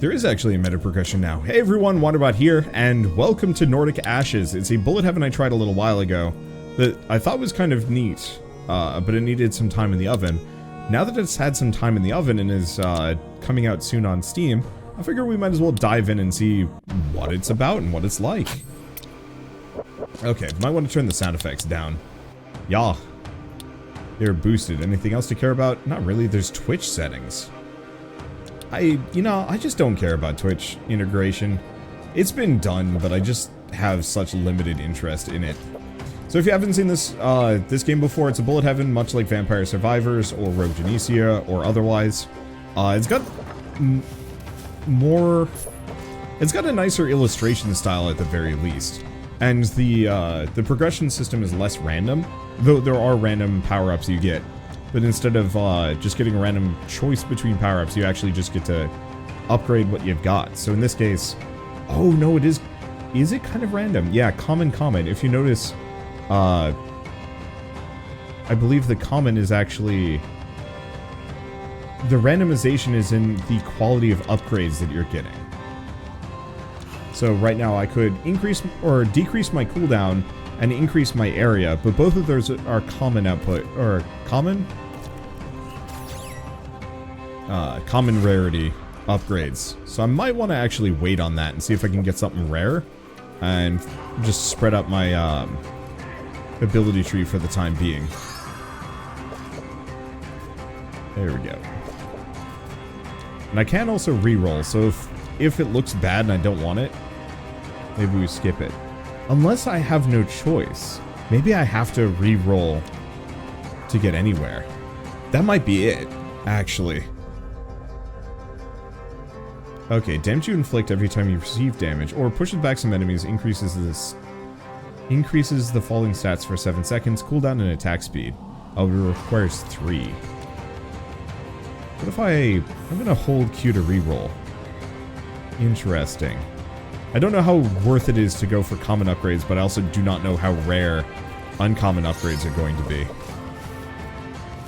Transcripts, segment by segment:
There is actually a meta progression now. Hey everyone, Wanderbot here, and welcome to Nordic Ashes. It's a bullet heaven I tried a little while ago that I thought was kind of neat, but it needed some time in the oven. Now that it's had some time in the oven and is coming out soon on Steam, I figure we might as well dive in and see what it's about and what it's like. Okay, might want to turn the sound effects down. Yeah. They're boosted. Anything else to care about? Not really. There's Twitch settings. I just don't care about Twitch integration. It's been done, but I just have such limited interest in it. So if you haven't seen this this game before, it's a bullet heaven, much like Vampire Survivors or Rogue Genesia or otherwise. It's got it's got a nicer illustration style at the very least. And the progression system is less random, though there are random power-ups you get. But instead of just getting a random choice between power-ups, you actually just get to upgrade what you've got. So in this case, oh no, it is it kind of random? Yeah, common. If you notice, I believe the common is actually, the randomization is in the quality of upgrades that you're getting. So right now I could increase or decrease my cooldown and increase my area, but both of those are common output, or common rarity upgrades. So I might want to actually wait on that and see if I can get something rare and just spread up my ability tree for the time being. There we go. And I can also reroll, so if it looks bad and I don't want it, maybe we skip it. Unless I have no choice. Maybe I have to re-roll to get anywhere. That might be it, actually. Okay, damage you inflict every time you receive damage, or pushes back some enemies, increases the falling stats for 7 seconds, cooldown and attack speed. Oh, it requires 3. What if I'm gonna hold Q to re-roll. Interesting. I don't know how worth it is to go for common upgrades, but I also do not know how rare uncommon upgrades are going to be.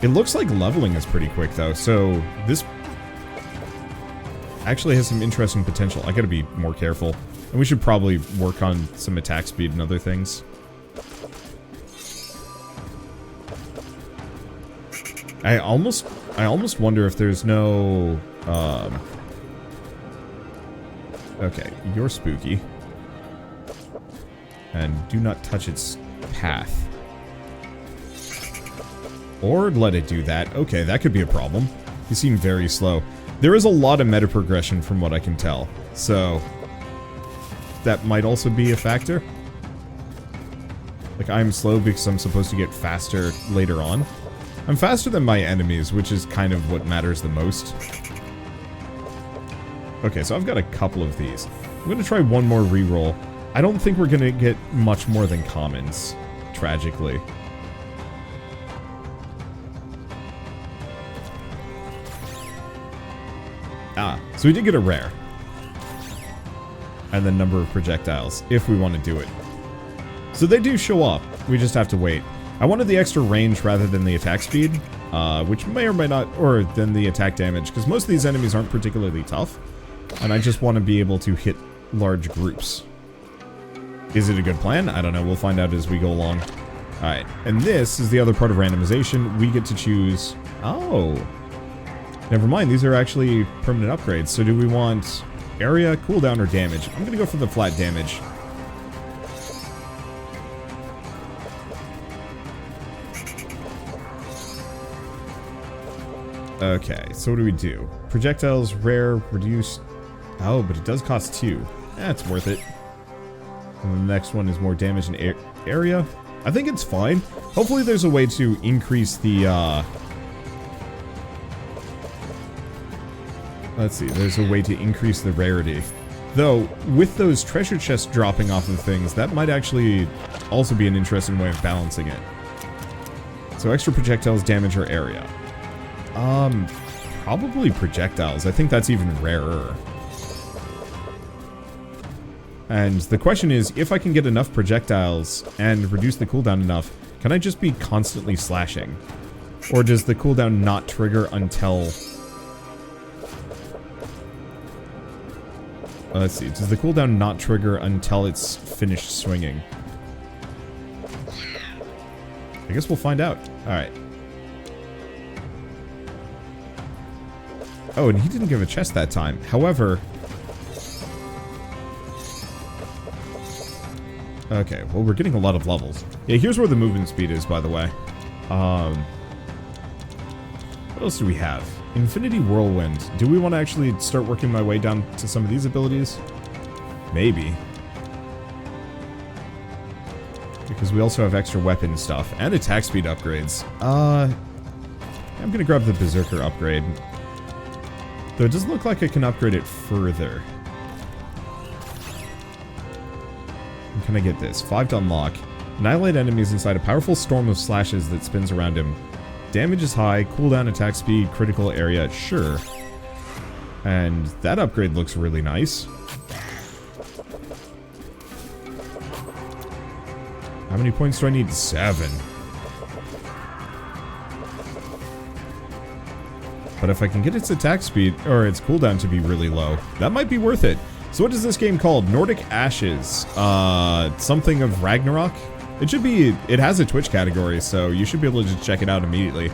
It looks like leveling is pretty quick though, so this actually has some interesting potential. I gotta be more careful. And we should probably work on some attack speed and other things. I almost wonder if there's no okay, you're spooky. And do not touch its path. Or let it do that. Okay, that could be a problem. You seem very slow. There is a lot of meta progression from what I can tell. So that might also be a factor. Like, I'm slow because I'm supposed to get faster later on. I'm faster than my enemies, which is kind of what matters the most. Okay, so I've got a couple of these. I'm going to try one more reroll. I don't think we're going to get much more than commons, tragically. Ah, so we did get a rare. And the number of projectiles, if we want to do it. So they do show up, we just have to wait. I wanted the extra range rather than the attack speed, which may or may not, or than the attack damage, because most of these enemies aren't particularly tough. And I just want to be able to hit large groups. Is it a good plan? I don't know. We'll find out as we go along. Alright. And this is the other part of randomization. We get to choose... Oh. Never mind. These are actually permanent upgrades. So do we want area, cooldown, or damage? I'm going to go for the flat damage. Okay. So what do we do? Projectiles, rare, reduced... Oh, but it does cost 2. That's worth it. And the next one is more damage in area. I think it's fine. Hopefully there's a way to increase the, let's see, there's a way to increase the rarity. Though, with those treasure chests dropping off of things, that might actually also be an interesting way of balancing it. So extra projectiles, damage, or area. Probably projectiles. I think that's even rarer. And the question is, if I can get enough projectiles and reduce the cooldown enough, can I just be constantly slashing? Or does the cooldown not trigger until Let's see. Does the cooldown not trigger until it's finished swinging? I guess we'll find out. Alright. Oh, and he didn't give a chest that time. However... Okay, well, we're getting a lot of levels. Yeah, here's where the movement speed is, by the way. What else do we have? Infinity Whirlwind. Do we want to actually start working my way down to some of these abilities? Maybe. Because we also have extra weapon stuff and attack speed upgrades. I'm gonna grab the Berserker upgrade. Though it doesn't look like I can upgrade it further. And can I get this? 5 to unlock. Annihilate enemies inside a powerful storm of slashes that spins around him. Damage is high, cooldown, attack speed, critical area, sure. And that upgrade looks really nice. How many points do I need? 7. But if I can get its attack speed, or its cooldown to be really low, that might be worth it. So what is this game called? Nordic Ashes. Something of Ragnarok? It should be, it has a Twitch category, so you should be able to just check it out immediately.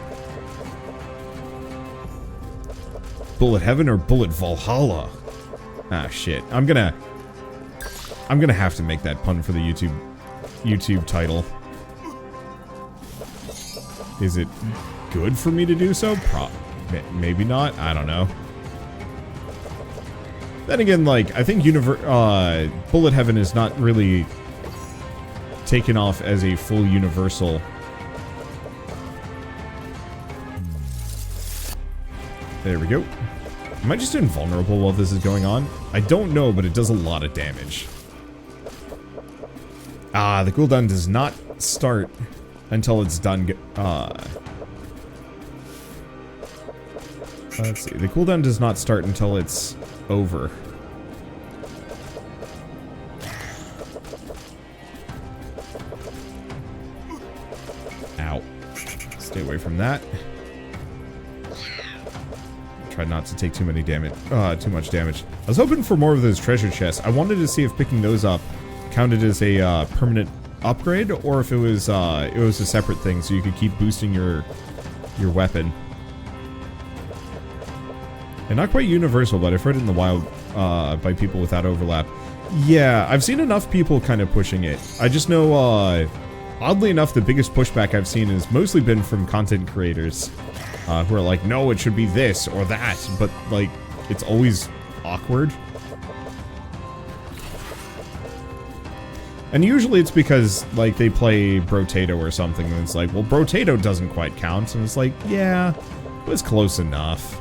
Bullet Heaven or Bullet Valhalla? Ah, shit. I'm gonna have to make that pun for the YouTube title. Is it good for me to do so? Maybe not. I don't know. Then again, like, I think Bullet Heaven is not really taken off as a full universal. There we go. Am I just invulnerable while this is going on? I don't know, but it does a lot of damage. Ah, the cooldown does not start until it's done. Let's see. The cooldown does not start until it's over. Ow. Stay away from that. Try not to take too many damage. Too much damage. I was hoping for more of those treasure chests. I wanted to see if picking those up counted as a permanent upgrade, or if it was a separate thing, so you could keep boosting your weapon. And not quite universal, but I've heard it in the wild by people without overlap. Yeah, I've seen enough people kind of pushing it. I just know, oddly enough, the biggest pushback I've seen has mostly been from content creators who are like, no, it should be this or that, but, like, it's always awkward. And usually it's because, like, they play Brotato or something, and it's like, well, Brotato doesn't quite count, and it's like, yeah, it was close enough.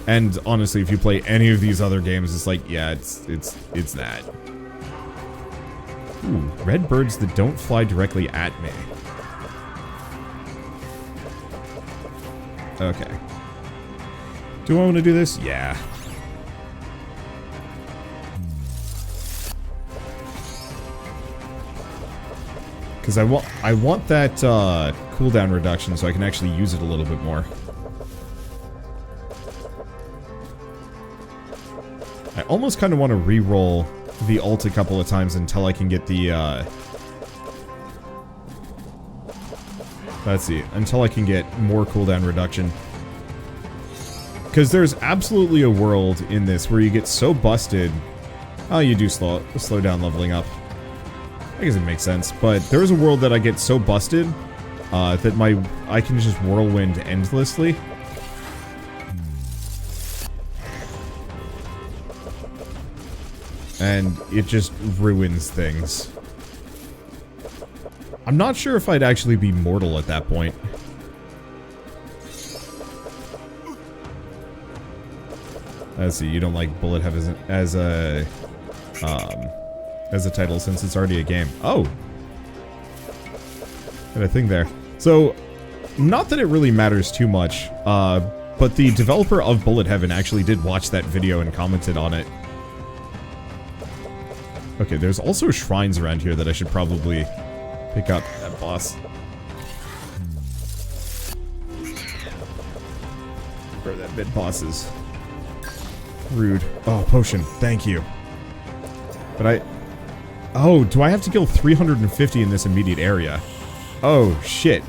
And honestly, if you play any of these other games, it's like, yeah, it's that. Ooh, red birds that don't fly directly at me. Okay. Do I want to do this? Yeah. Because I want that cooldown reduction so I can actually use it a little bit more. I almost kind of want to re-roll the ult a couple of times until I can get the, let's see, until I can get more cooldown reduction. Because there's absolutely a world in this where you get so busted. Oh, you do slow down leveling up. I guess it makes sense, but there's a world that I get so busted that I can just whirlwind endlessly. And it just ruins things. I'm not sure if I'd actually be mortal at that point. Let's see, you don't like Bullet Heaven as a title since it's already a game. Oh! Got a thing there. So, not that it really matters too much, but the developer of Bullet Heaven actually did watch that video and commented on it. Okay, there's also shrines around here that I should probably pick up. That boss. Where that bit bosses. Rude. Oh, potion. Thank you. But oh, do I have to kill 350 in this immediate area? Oh, shit.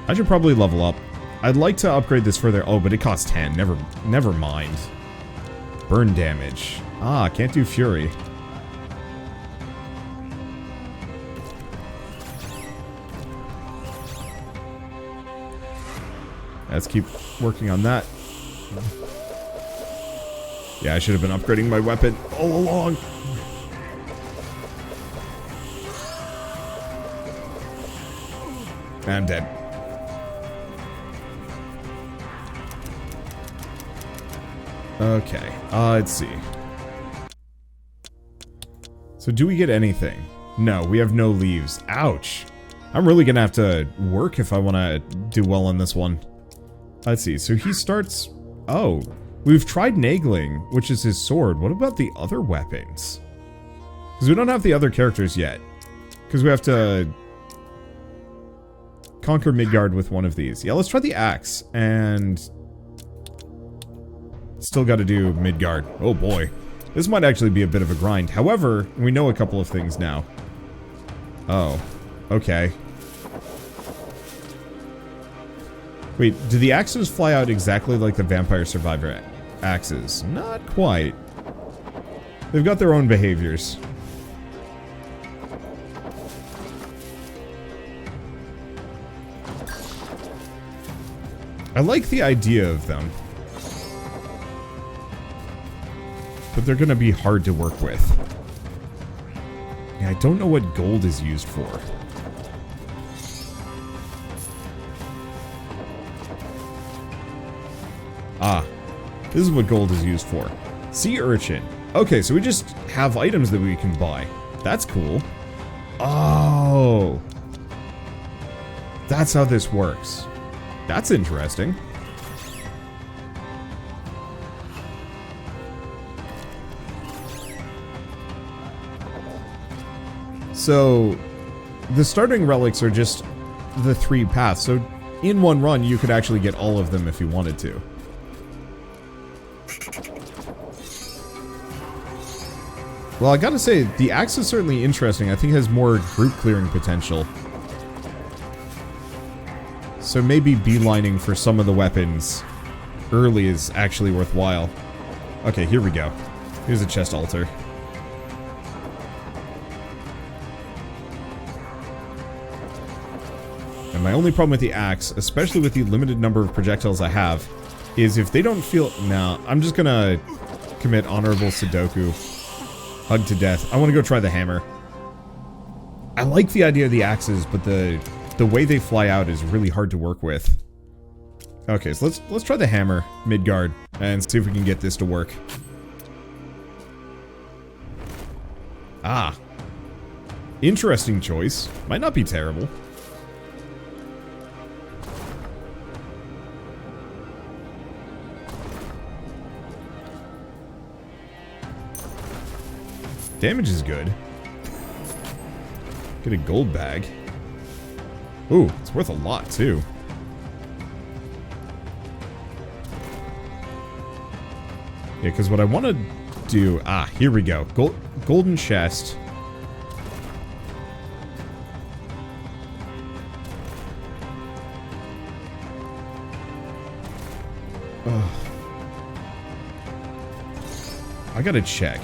I should probably level up. I'd like to upgrade this further. Oh, but it costs 10. Never mind. Burn damage. Ah, can't do fury. Let's keep working on that. Yeah, I should have been upgrading my weapon all along. I'm dead. Okay, let's see. So do we get anything? No, we have no leaves. Ouch. I'm really gonna have to work if I want to do well on this one. Let's see, so he starts... Oh, we've tried Nagling, which is his sword. What about the other weapons? Because we don't have the other characters yet. Because we have to... conquer Midgard with one of these. Yeah, let's try the axe, and... still gotta do Midgard. Oh boy. This might actually be a bit of a grind. However, we know a couple of things now. Oh. Okay. Wait, do the axes fly out exactly like the Vampire Survivor axes? Not quite. They've got their own behaviors. I like the idea of them. But they're gonna be hard to work with. Yeah, I don't know what gold is used for. Ah, this is what gold is used for. Sea urchin. Okay, so we just have items that we can buy. That's cool. Oh. That's how this works. That's interesting. So, the starting relics are just the 3 paths, so in one run you could actually get all of them if you wanted to. Well, I gotta say, the axe is certainly interesting. I think it has more group clearing potential. So maybe beelining for some of the weapons early is actually worthwhile. Okay, here we go. Here's a chest altar. And my only problem with the axe, especially with the limited number of projectiles I have, is if they don't feel... Nah, I'm just gonna commit honorable Sudoku. Hug to death. I want to go try the hammer. I like the idea of the axes, but the way they fly out is really hard to work with. Okay, so let's try the hammer, Midgard, and see if we can get this to work. Ah. Interesting choice. Might not be terrible. Damage is good. Get a gold bag. Ooh, it's worth a lot, too. Yeah, because what I want to do... Ah, here we go. Golden chest. Ugh. I gotta check.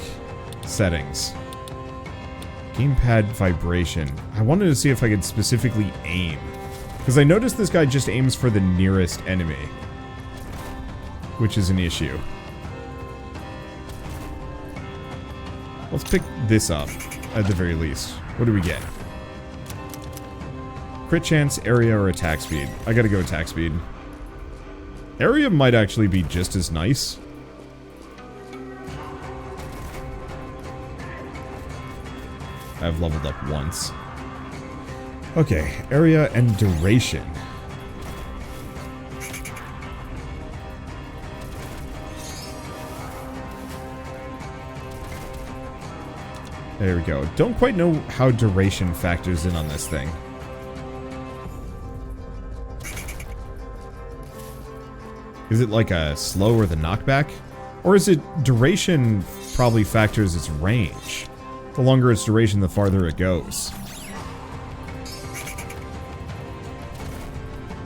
Settings. Gamepad vibration. I wanted to see if I could specifically aim. Because I noticed this guy just aims for the nearest enemy. Which is an issue. Let's pick this up, at the very least. What do we get? Crit chance, area, or attack speed. I gotta go attack speed. Area might actually be just as nice. I've leveled up once. Okay, area and duration. There we go. Don't quite know how duration factors in on this thing. Is it like a slow or the knockback? Or is it duration probably factors its range? The longer its duration, the farther it goes.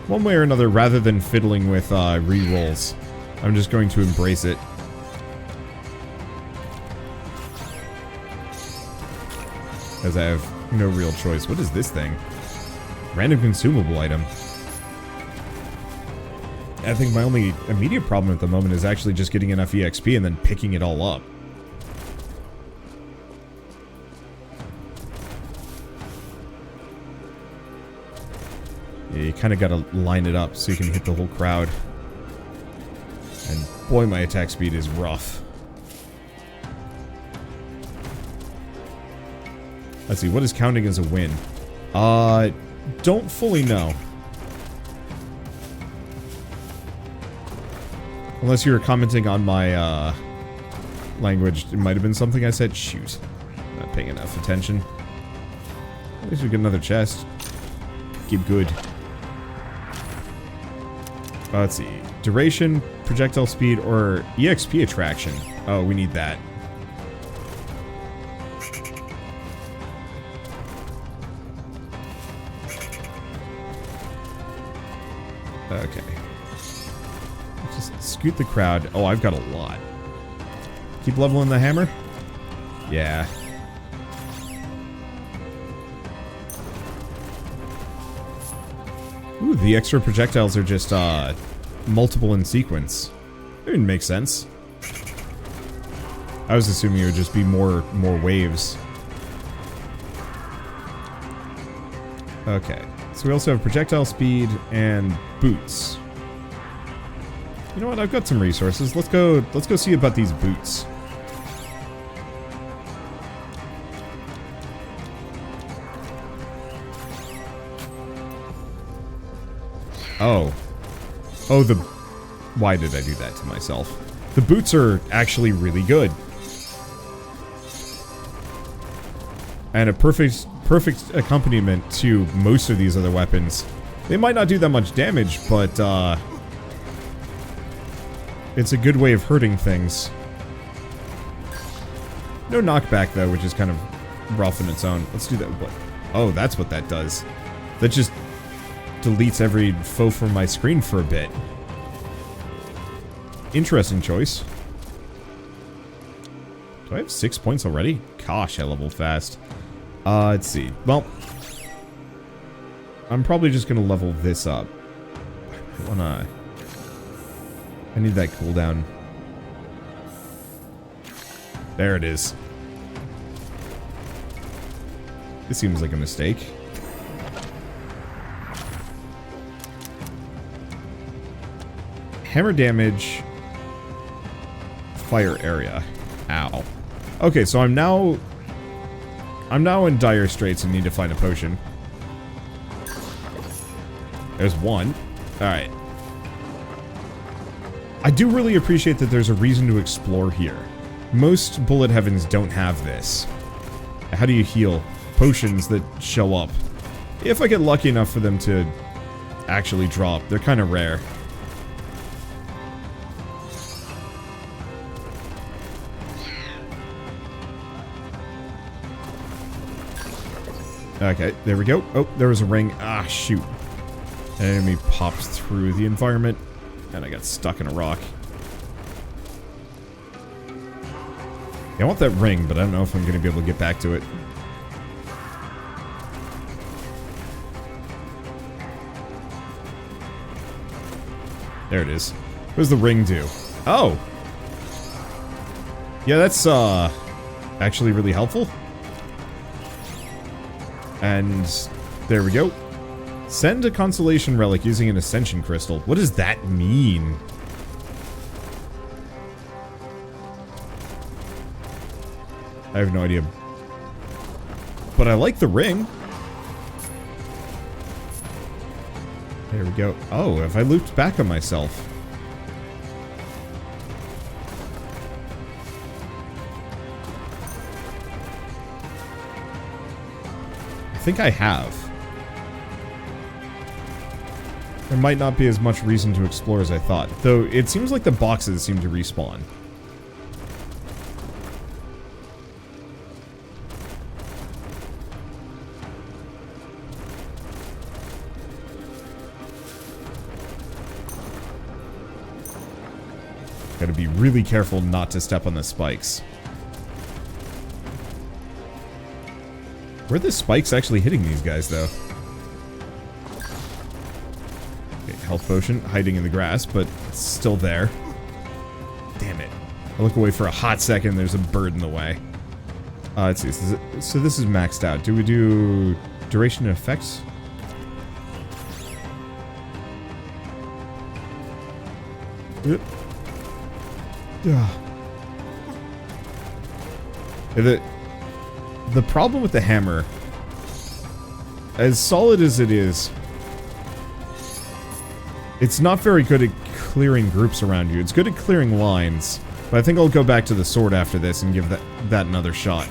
One way or another, rather than fiddling with re-rolls, I'm just going to embrace it. As I have no real choice. What is this thing? Random consumable item. I think my only immediate problem at the moment is actually just getting enough EXP and then picking it all up. Yeah, you kind of got to line it up so you can hit the whole crowd. And boy, my attack speed is rough. Let's see, what is counting as a win? Don't fully know. Unless you were commenting on my, language. It might have been something I said. Shoot. Not paying enough attention. At least we get another chest. Keep good. Let's see. Duration, projectile speed, or EXP attraction. Oh, we need that. Okay. Just scoot the crowd. Oh, I've got a lot. Keep leveling the hammer? Yeah. Ooh, the extra projectiles are just, multiple in sequence. It would make sense. I was assuming it would just be more waves. Okay. So we also have projectile speed and boots. You know what? I've got some resources. Let's go see about these boots. Oh. Oh, why did I do that to myself? The boots are actually really good. And a perfect accompaniment to most of these other weapons. They might not do that much damage, but, it's a good way of hurting things. No knockback, though, which is kind of rough in its own. Let's do that. What? Oh, that's what that does. That just deletes every foe from my screen for a bit. Interesting choice. Do I have 6 points already? Gosh, I level fast. Let's see. Well, I'm probably just gonna level this up. I need that cooldown. There it is. This seems like a mistake. Hammer damage. Fire area. Ow. Okay, so I'm now in dire straits and need to find a potion. There's one. Alright. I do really appreciate that there's a reason to explore here. Most bullet heavens don't have this. How do you heal? Potions that show up. If I get lucky enough for them to actually drop. They're kind of rare. Okay, there we go. Oh, there was a ring. Ah, shoot. An enemy popped through the environment, and I got stuck in a rock. Yeah, I want that ring, but I don't know if I'm going to be able to get back to it. There it is. What does the ring do? Oh! Yeah, that's, actually really helpful. And there we go. Send a consolation relic using an ascension crystal. What does that mean? I have no idea. But I like the ring. There we go. Oh, have I looped back on myself? I think I have. there might not be as much reason to explore as I thought. Though, it seems like the boxes seem to respawn. Gotta be really careful not to step on the spikes. Where are the spikes actually hitting these guys, though? Okay, health potion hiding in the grass, but it's still there. Damn it. I look away for a hot second, there's a bird in the way. Let's see. So this is maxed out. Do we do duration and effects? Yep. Yeah. The problem with the hammer, as solid as it is, it's not very good at clearing groups around you. It's good at clearing lines, but I think I'll go back to the sword after this and give that another shot.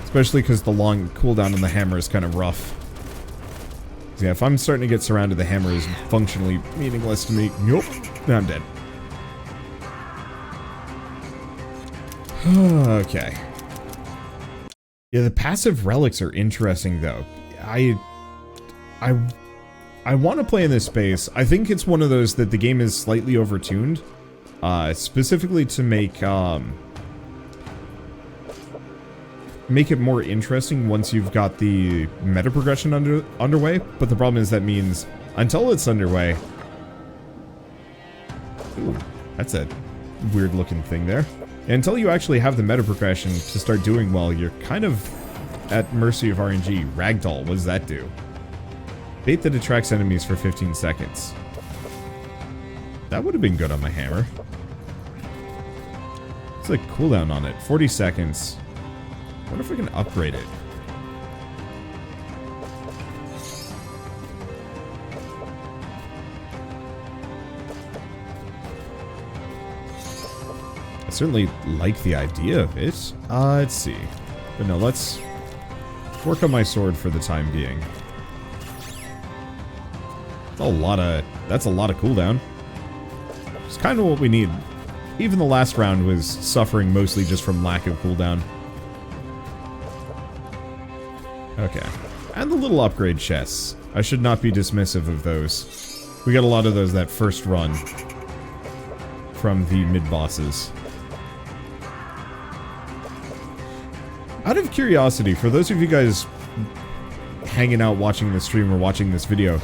Especially because the long cooldown on the hammer is kind of rough. Yeah, if I'm starting to get surrounded, the hammer is functionally meaningless to me. Nope. I'm dead. Okay. Yeah, the passive relics are interesting, though. I want to play in this space. I think it's one of those that the game is slightly overtuned. Specifically to make it more interesting once you've got the meta progression underway, but the problem is that means until it's underway... Ooh, that's a weird looking thing there. And until you actually have the meta progression to start doing well, you're kind of at mercy of RNG. Ragdoll, what does that do? Bait that attracts enemies for 15 seconds. That would have been good on my hammer. It's like cooldown on it, 40 seconds. I wonder if we can upgrade it. I certainly like the idea of it. Let's see. But no, let's work on my sword for the time being. That's a lot of cooldown. It's kind of what we need. Even the last round was suffering mostly just from lack of cooldown. Okay. And the little upgrade chests. I should not be dismissive of those. We got a lot of those that first run from the mid-bosses. Out of curiosity, for those of you guys hanging out watching this stream or watching this video,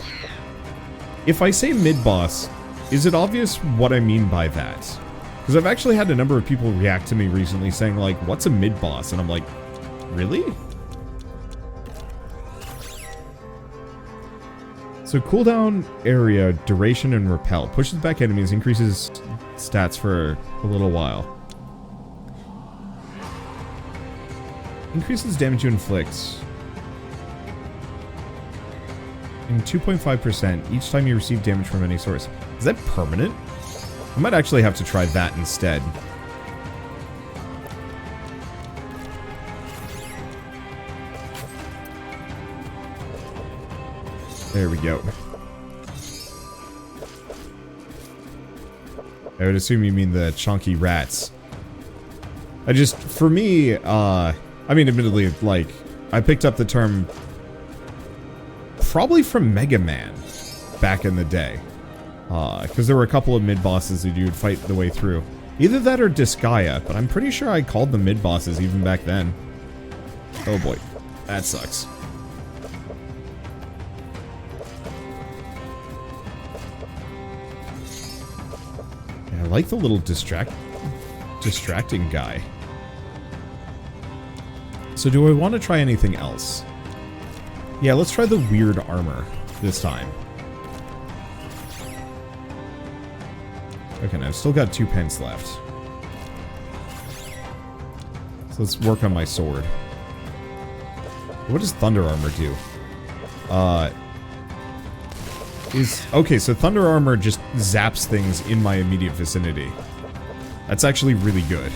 if I say mid-boss, is it obvious what I mean by that? Because I've actually had a number of people react to me recently saying, like, what's a mid-boss? And I'm like, really? So cooldown area, duration, and repel. Pushes back enemies, increases stats for a little while. Increases damage you inflict. In 2.5% each time you receive damage from any source. Is that permanent? I might actually have to try that instead. There we go. I would assume you mean the chunky rats. For me, I mean, admittedly, like, I picked up the term probably from Mega Man back in the day. Because there were a couple of mid-bosses that you would fight the way through. Either that or Disgaea, but I'm pretty sure I called them mid-bosses even back then. Oh boy, that sucks. Yeah, I like the little distracting guy. So do I want to try anything else? Yeah, let's try the weird armor this time. Okay, now I've still got 2 pence left. So let's work on my sword. What does thunder armor do? Okay, so thunder armor just zaps things in my immediate vicinity. That's actually really good.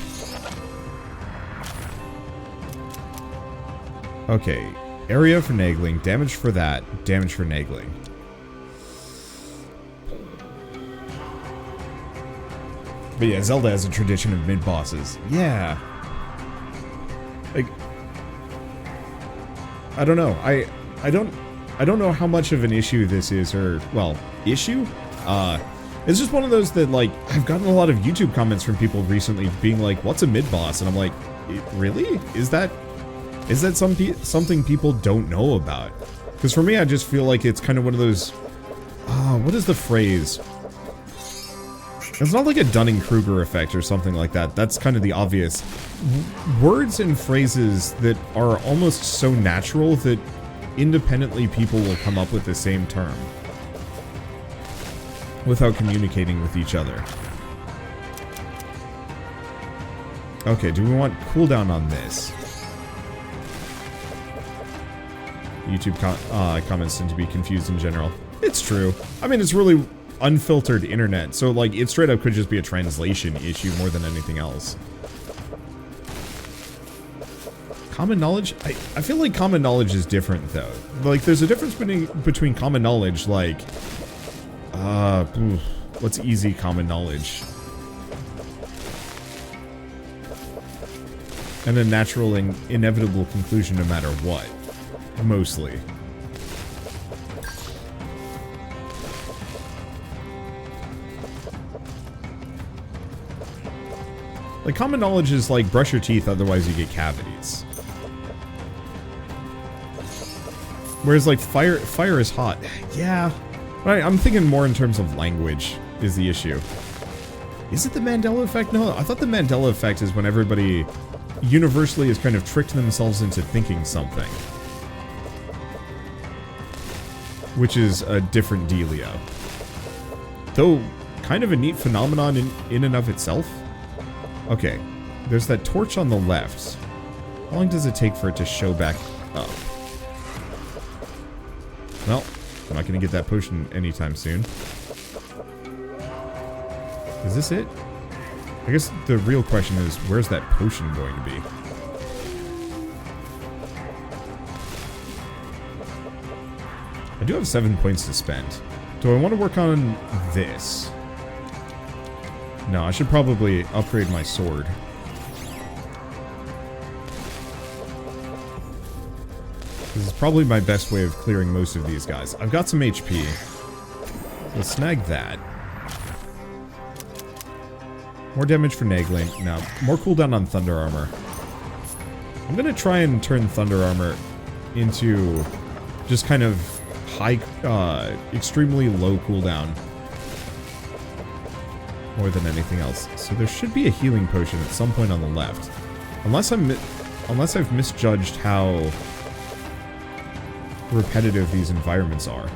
Okay, area for Nagling, damage for that, damage for Nagling. But yeah, Zelda has a tradition of mid-bosses. Yeah. Like, I don't know. I don't know how much of an issue this is, or, well, issue? It's just one of those that, like, I've gotten a lot of YouTube comments from people recently being like, what's a mid-boss? And I'm like, really? Is that something people don't know about? Because for me, I just feel like it's kind of one of those, what is the phrase? It's not like a Dunning-Kruger effect or something like that. That's kind of the obvious. Words and phrases that are almost so natural that independently people will come up with the same term without communicating with each other. Okay, do we want cooldown on this? YouTube comments tend to be confused in general. It's true. I mean, it's really unfiltered internet, so like it straight up could just be a translation issue more than anything else. Common knowledge? I feel like common knowledge is different though. Like there's a difference between common knowledge, like what's easy common knowledge? And a natural and inevitable conclusion no matter what. Mostly. Like, common knowledge is like, brush your teeth, otherwise you get cavities. Whereas, like, fire is hot. Yeah. Right, I'm thinking more in terms of language is the issue. Is it the Mandela effect? No, I thought the Mandela effect is when everybody universally has kind of tricked themselves into thinking something. Which is a different dealio. Though, kind of a neat phenomenon in and of itself. Okay, there's that torch on the left. How long does it take for it to show back up? Well, I'm not going to get that potion anytime soon. Is this it? I guess the real question is, where's that potion going to be? I do have 7 points to spend. Do I want to work on this? No, I should probably upgrade my sword. This is probably my best way of clearing most of these guys. I've got some HP. We'll snag that. More damage for Nagling. No, more cooldown on Thunder Armor. I'm gonna try and turn Thunder Armor into just kind of high, extremely low cooldown. More than anything else. So there should be a healing potion at some point on the left. Unless I've misjudged how repetitive these environments are.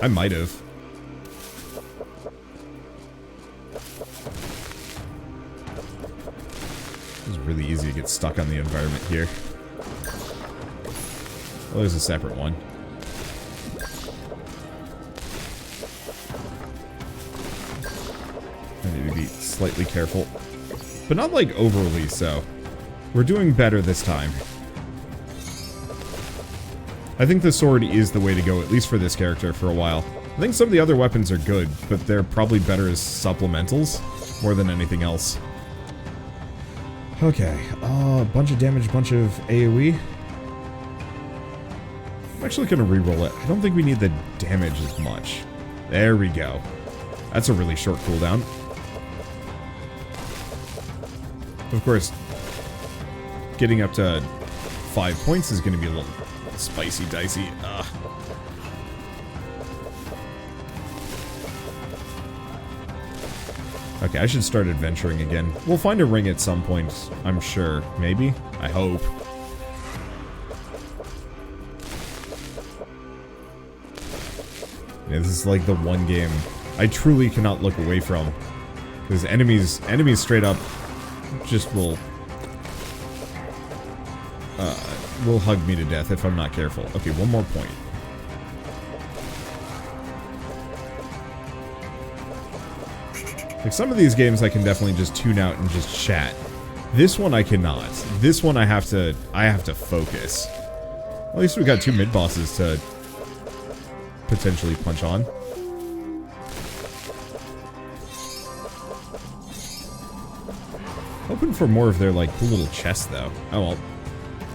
I might have. It's really easy to get stuck on the environment here. Well, there's a separate one. I need to be slightly careful. But not like overly so. We're doing better this time. I think the sword is the way to go, at least for this character, for a while. I think some of the other weapons are good, but they're probably better as supplementals, more than anything else. Okay, bunch of damage, bunch of AoE. I'm actually gonna reroll it. I don't think we need the damage as much. There we go. That's a really short cooldown. Of course, getting up to 5 points is gonna be a little spicy dicey. Okay, I should start adventuring again. We'll find a ring at some point, I'm sure. Maybe? I hope. Yeah, this is like the one game I truly cannot look away from. Because enemies straight up just will hug me to death if I'm not careful. Okay, one more point. Like, some of these games I can definitely just tune out and just chat. This one I cannot. This one I have to focus. At least we got 2 mid-bosses to potentially punch on. Hoping for more of their, like, cool little chests, though. Oh, well.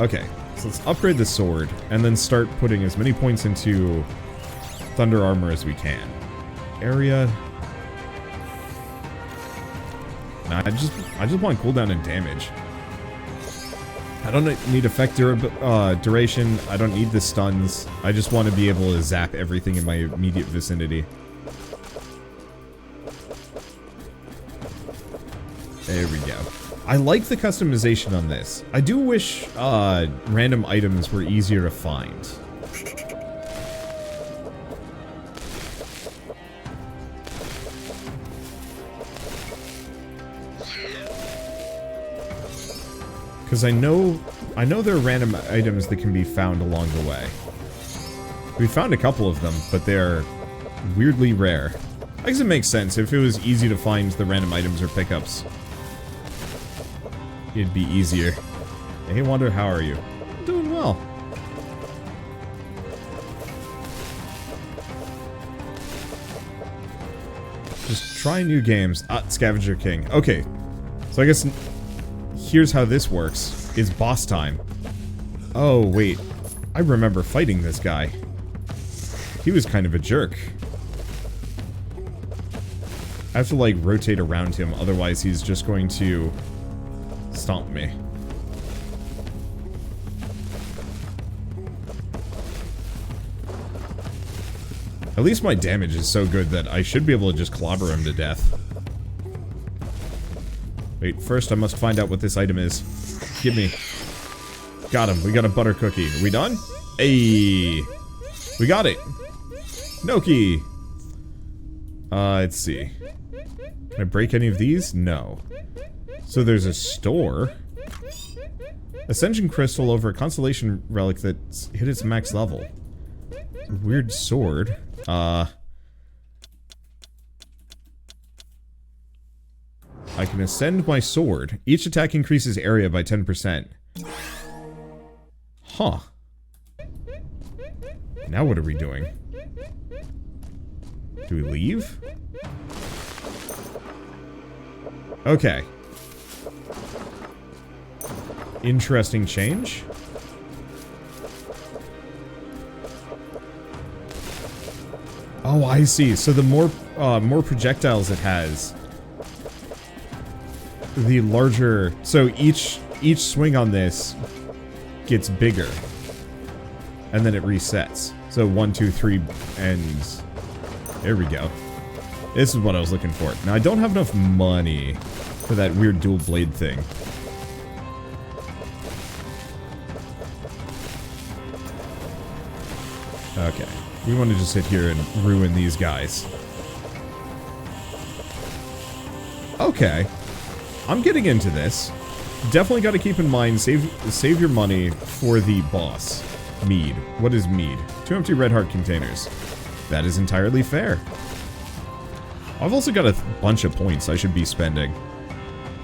Okay, so let's upgrade the sword, and then start putting as many points into thunder armor as we can. Area. Nah, I just want cooldown and damage. I don't need effect duration. I don't need the stuns. I just want to be able to zap everything in my immediate vicinity. There we go. I like the customization on this. I do wish random items were easier to find. Because I know there are random items that can be found along the way. We found a couple of them, but they're weirdly rare. I guess it makes sense. If it was easy to find the random items or pickups, it'd be easier. Hey, Wander, how are you? I'm doing well. Just try new games. Scavenger King. Okay. So I guess here's how this works. It's boss time. Oh, wait. I remember fighting this guy. He was kind of a jerk. I have to, like, rotate around him, otherwise he's just going to stomp me. At least my damage is so good that I should be able to just clobber him to death. Wait, first I must find out what this item is. Give me. Got him. We got a butter cookie. Are we done? Hey, we got it. Noki. Let's see. Can I break any of these? No. So there's a store. Ascension crystal over a constellation relic that's hit its max level. Weird sword. I can ascend my sword. Each attack increases area by 10%. Huh. Now what are we doing? Do we leave? Okay. Interesting change. Oh, I see. So the more projectiles it has, the larger. So each swing on this gets bigger, and then it resets. So 1, 2, 3, and there we go. This is what I was looking for. Now I don't have enough money for that weird dual blade thing. Okay. We want to just sit here and ruin these guys. Okay. I'm getting into this. Definitely got to keep in mind, save your money for the boss. Mead. What is mead? 2 empty red heart containers. That is entirely fair. I've also got a bunch of points I should be spending.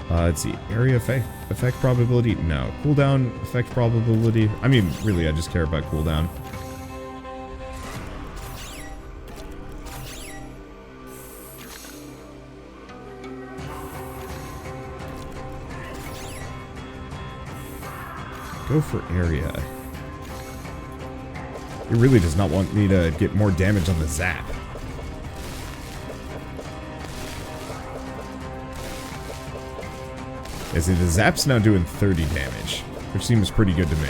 Let's see. Area effect probability? No. Cooldown effect probability? I mean, really, I just care about cooldown. Go for area. It really does not want me to get more damage on the zap. Yeah, see, the zap's now doing 30 damage, which seems pretty good to me.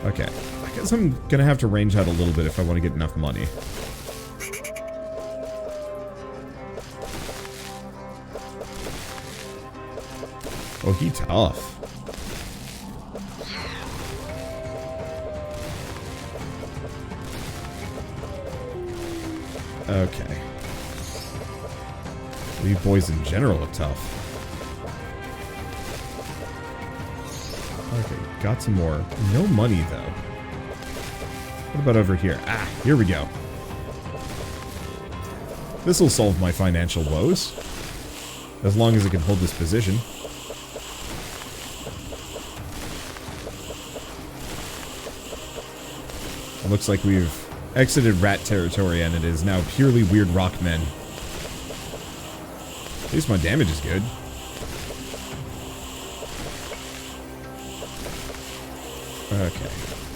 Okay, I guess I'm gonna have to range out a little bit if I want to get enough money. Oh, he tough. Okay. You boys in general are tough. Okay, got some more. No money, though. What about over here? Ah, here we go. This'll solve my financial woes. As long as it can hold this position. It looks like we've exited rat territory and it is now purely weird rock men. At least my damage is good. Okay,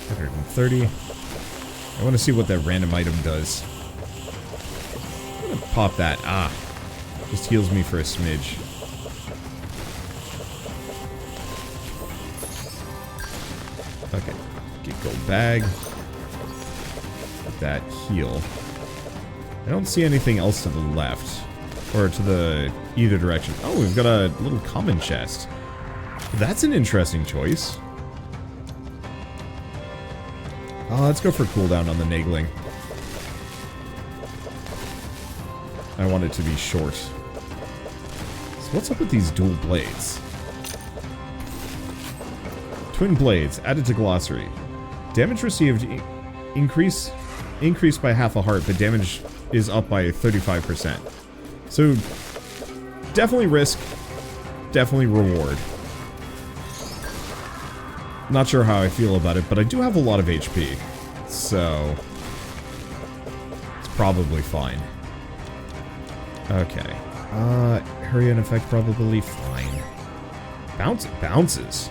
130. I want to see what that random item does. I'm gonna pop that. Ah, just heals me for a smidge. Okay, get gold bag. Get that heal. I don't see anything else to the left. Or to the either direction. Oh, we've got a little common chest. That's an interesting choice. Let's go for cooldown on the Nagling. I want it to be short. So what's up with these dual blades? Twin blades, added to glossary. Damage received increased by half a heart, but damage is up by 35%. So, definitely risk, definitely reward. Not sure how I feel about it, but I do have a lot of HP. So, it's probably fine. Okay. Hurry and effect probability, fine. Bounces.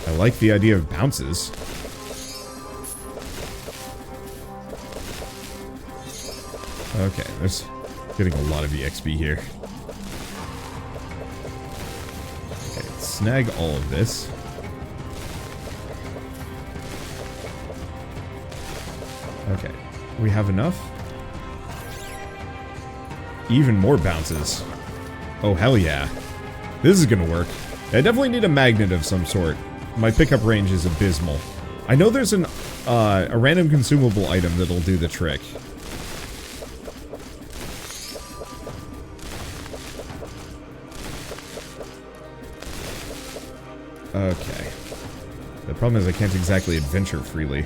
I like the idea of bounces. Okay, there's getting a lot of EXP here. Okay, snag all of this. Okay, we have enough. Even more bounces. Oh, hell yeah. This is gonna work. I definitely need a magnet of some sort. My pickup range is abysmal. I know there's a random consumable item that'll do the trick. Okay. The problem is I can't exactly adventure freely.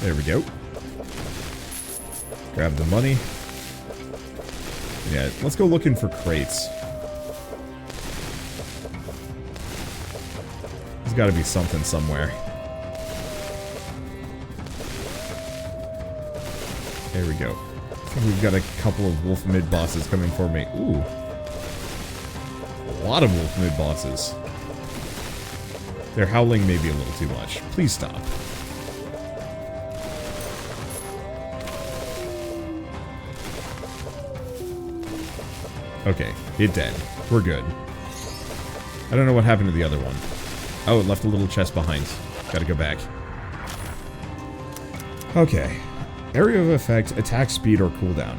There we go. Grab the money. Yeah, let's go looking for crates. There's gotta be something somewhere. There we go. I think we've got a couple of wolf mid bosses coming for me. Ooh. A lot of wolf mid bosses. Their howling may be a little too much. Please stop. Okay, it dead. We're good. I don't know what happened to the other one. Oh, it left a little chest behind. Gotta go back. Okay. Area of effect, attack speed, or cooldown.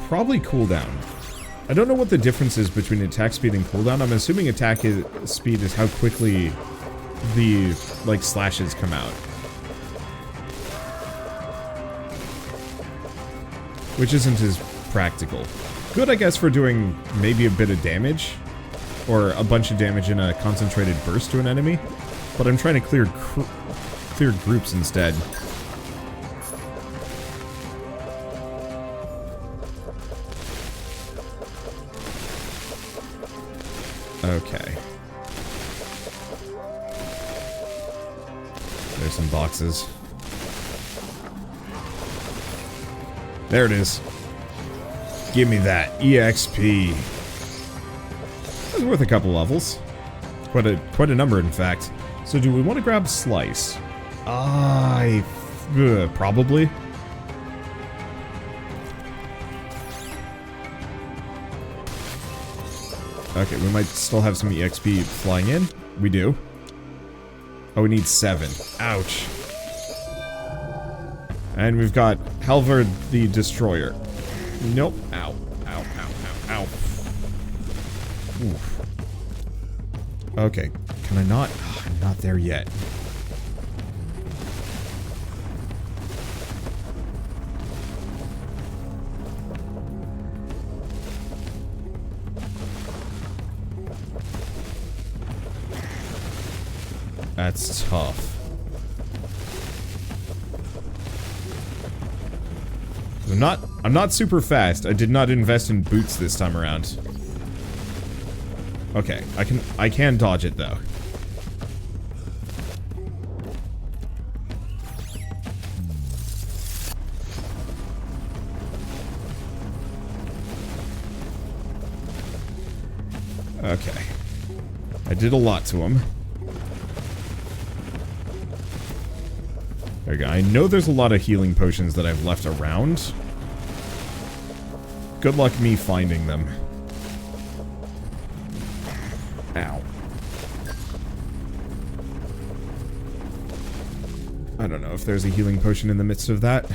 Probably cooldown. I don't know what the difference is between attack speed and cooldown. I'm assuming attack speed is how quickly the, like, slashes come out. Which isn't as practical. Good, I guess, for doing maybe a bit of damage. Or a bunch of damage in a concentrated burst to an enemy. But I'm trying to clear groups instead. Okay. There's some boxes. There it is. Give me that EXP. That's worth a couple levels. Quite a number, in fact. So do we want to grab Slice? Probably. Okay, we might still have some EXP flying in. We do. Oh, we need 7. Ouch. And we've got Halvard the Destroyer. Nope. Ow. Ow, ow, ow, ow. Oof. Okay. Can I not? I'm not there yet. That's tough. I'm not super fast. I did not invest in boots this time around. Okay, I can dodge it though. Okay. I did a lot to him. There we go. I know there's a lot of healing potions that I've left around. Good luck me finding them. Ow. I don't know if there's a healing potion in the midst of that.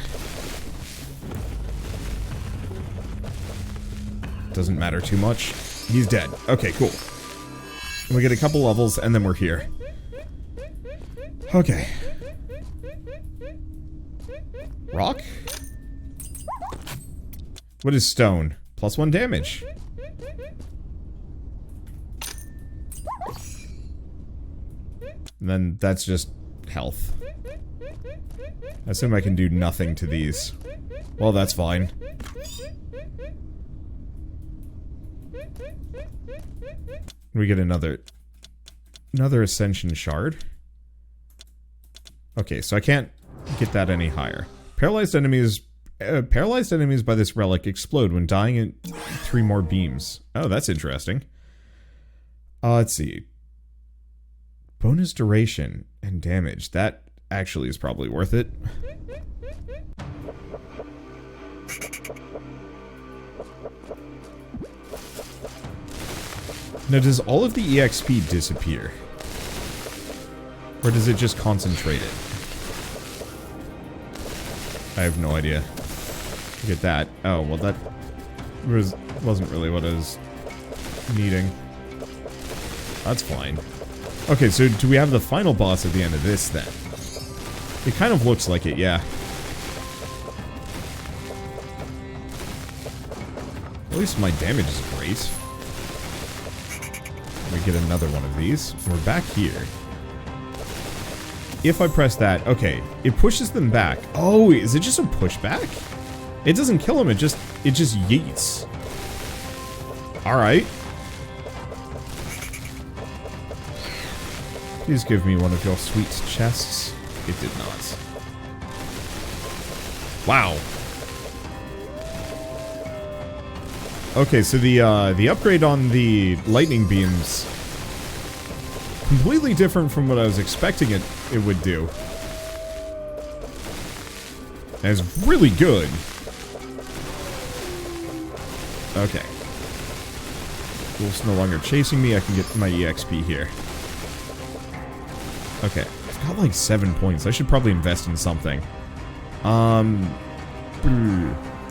Doesn't matter too much. He's dead. Okay, cool. We get a couple levels, and then we're here. Okay. Rock? What is stone? +1 damage. And then that's just health. I assume I can do nothing to these. Well, that's fine. We get another ascension shard. Okay, so I can't get that any higher. Paralyzed enemies by this relic explode when dying in 3 more beams. Oh, that's interesting. Let's see. Bonus duration and damage. That actually is probably worth it. Now, does all of the EXP disappear? Or does it just concentrate it? I have no idea. Look at that. Oh, well that wasn't really what I was needing. That's fine. Okay, so do we have the final boss at the end of this then? It kind of looks like it, yeah. At least my damage is great. We get another one of these. We're back here. If I press that, okay, it pushes them back. Oh, is it just a pushback? It doesn't kill him, it just yeets. Alright. Please give me one of your sweet chests. It did not. Wow. Okay, so the upgrade on the lightning beams completely different from what I was expecting it would do. And it's really good. Okay. Wolf's no longer chasing me. I can get my EXP here. Okay. I've got like 7 points. I should probably invest in something.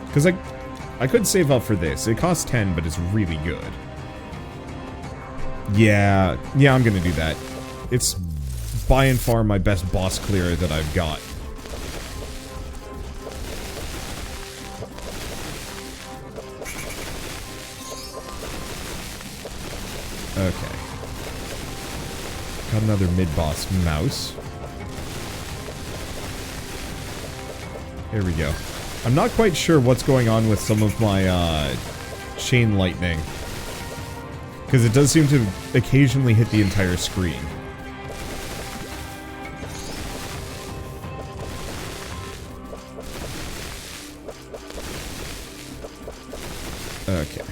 Because I could save up for this. It costs 10, but it's really good. Yeah, I'm gonna do that. It's by and far my best boss clear that I've got. Okay. Got another mid-boss mouse. There we go. I'm not quite sure what's going on with some of my chain lightning. Because it does seem to occasionally hit the entire screen. Okay.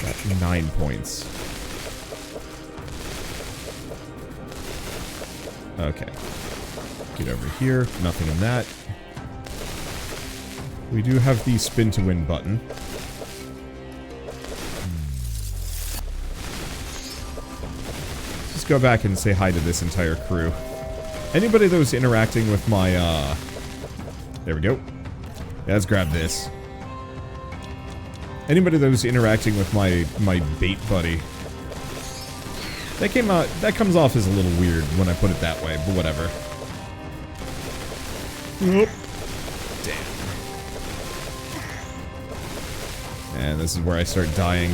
Got 9 points. Okay. Get over here. Nothing in that. We do have the spin to win button. Let's go back and say hi to this entire crew. Anybody that was interacting with my, there we go. Yeah, let's grab this. Anybody that was interacting with my bait buddy. That comes off as a little weird when I put it that way, but whatever. Damn. And this is where I start dying.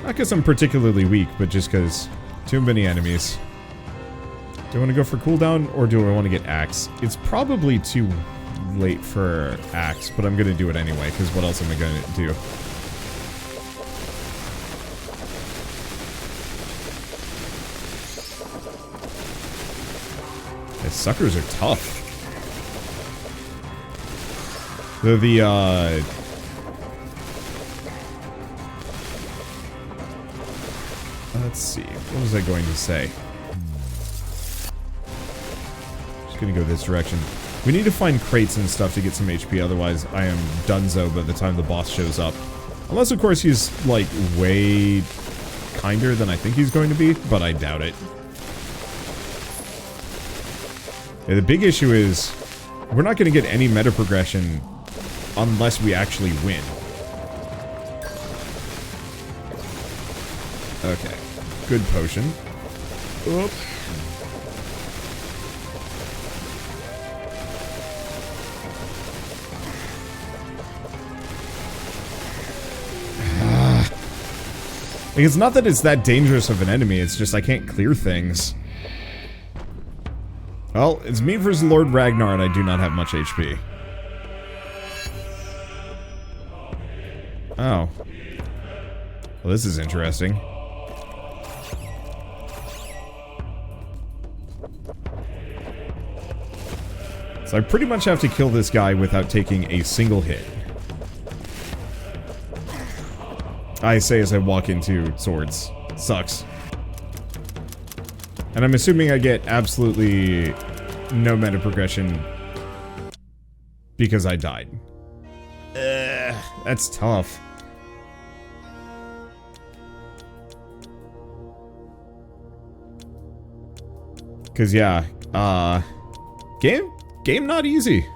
Not because I'm particularly weak, but just because too many enemies. Do I want to go for cooldown, or do I want to get Axe? It's probably too late for Axe, but I'm going to do it anyway, because what else am I going to do? The suckers are tough. Let's see. What was I going to say? Just gonna go this direction. We need to find crates and stuff to get some HP, otherwise I am donezo by the time the boss shows up. Unless, of course, he's, like, way kinder than I think he's going to be, but I doubt it. Yeah, the big issue is, we're not gonna get any meta progression unless we actually win. Okay. Good potion. Oop. Like, it's not that it's that dangerous of an enemy, it's just I can't clear things. Well, it's me versus Lord Ragnar and I do not have much HP. Oh. Well, this is interesting. So I pretty much have to kill this guy without taking a single hit. I say as I walk into swords. Sucks. And I'm assuming I get absolutely no meta progression because I died. That's tough. Cause yeah, game not easy.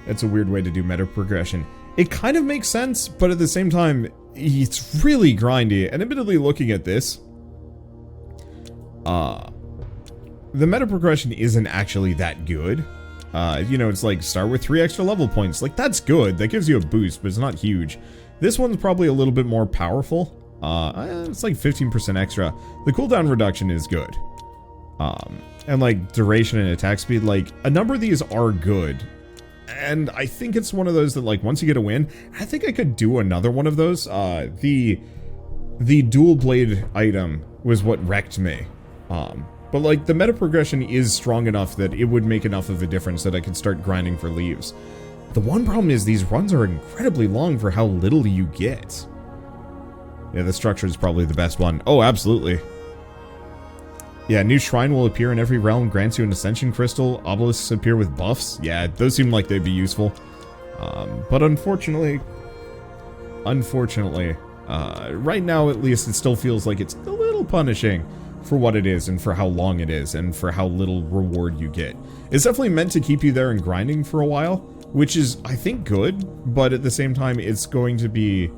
That's a weird way to do meta progression. It kind of makes sense, but at the same time, it's really grindy. And admittedly, looking at this, the meta progression isn't actually that good. You know, it's like start with 3 extra level points. Like, that's good. That gives you a boost, but it's not huge. This one's probably a little bit more powerful. It's like 15% extra. The cooldown reduction is good. And like duration and attack speed, like a number of these are good. And I think it's one of those that, like, once you get a win, I think I could do another one of those. The dual blade item was what wrecked me. But like the meta progression is strong enough that it would make enough of a difference that I could start grinding for leaves. The one problem is these runs are incredibly long for how little you get. Yeah, the structure is probably the best one. Oh, absolutely. Yeah, new shrine will appear in every realm, grants you an ascension crystal, obelisks appear with buffs. Yeah, those seem like they'd be useful. But unfortunately, right now at least it still feels like it's a little punishing for what it is and for how long it is and for how little reward you get. It's definitely meant to keep you there and grinding for a while, which is, I think, good, but at the same time, it's going to be...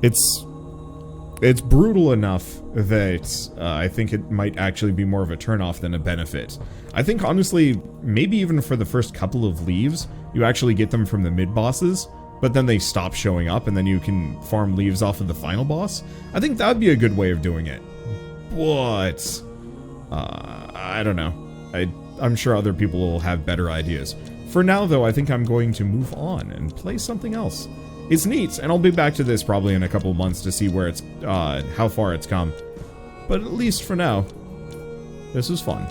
It's brutal enough that I think it might actually be more of a turnoff than a benefit. I think, honestly, maybe even for the first couple of leaves, you actually get them from the mid-bosses, but then they stop showing up and then you can farm leaves off of the final boss. I think that'd be a good way of doing it. But, I don't know. I'm sure other people will have better ideas. For now, though, I think I'm going to move on and play something else. It's neat, and I'll be back to this probably in a couple of months to see where it's, how far it's come. But at least for now, this was fun.